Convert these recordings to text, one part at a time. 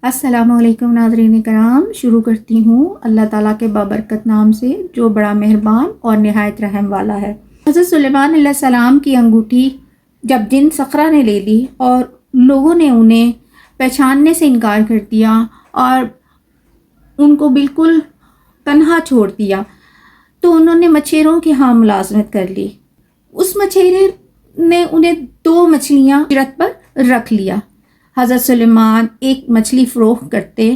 السلام علیکم ناظرین کرام، شروع کرتی ہوں اللہ تعالیٰ کے بابرکت نام سے جو بڑا مہربان اور نہایت رحم والا ہے۔ حضرت سلیمان علیہ السلام کی انگوٹھی جب جن سخرہ نے لے لی اور لوگوں نے انہیں پہچاننے سے انکار کر دیا اور ان کو بالکل تنہا چھوڑ دیا، تو انہوں نے مچھیروں کے ہاں ملازمت کر لی۔ اس مچھیرے نے انہیں 2 مچھلیاں اجرت پر رکھ لیا۔ حضرت سلیمان ایک مچھلی فروخت کرتے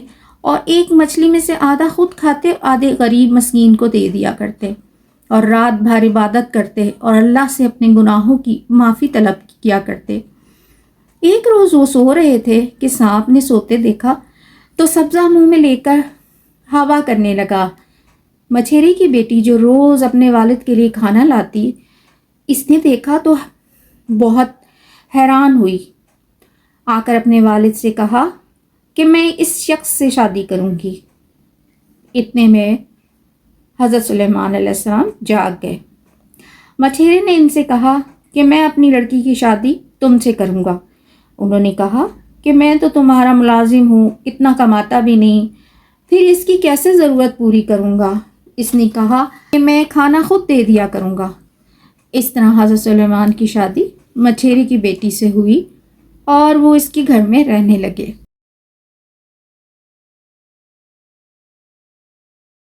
اور ایک مچھلی میں سے آدھا خود کھاتے، آدھے غریب مسکین کو دے دیا کرتے، اور رات بھر عبادت کرتے اور اللہ سے اپنے گناہوں کی معافی طلب کیا کرتے۔ ایک روز وہ سو رہے تھے کہ سانپ نے سوتے دیکھا تو سبزہ منہ میں لے کر ہوا کرنے لگا۔ مچھیرے کی بیٹی جو روز اپنے والد کے لیے کھانا لاتی، اس نے دیکھا تو بہت حیران ہوئی، آ کر اپنے والد سے کہا کہ میں اس شخص سے شادی کروں گی۔ اتنے میں حضرت سلیمان علیہ السلام جاگ گئے۔ مچھیرے نے ان سے کہا کہ میں اپنی لڑکی کی شادی تم سے کروں گا۔ انہوں نے کہا کہ میں تو تمہارا ملازم ہوں، اتنا کماتا بھی نہیں، پھر اس کی کیسے ضرورت پوری کروں گا؟ اس نے کہا کہ میں کھانا خود دے دیا کروں گا۔ اس طرح حضرت سلیمان کی شادی مچھیرے کی بیٹی سے ہوئی اور وہ اس کے گھر میں رہنے لگے۔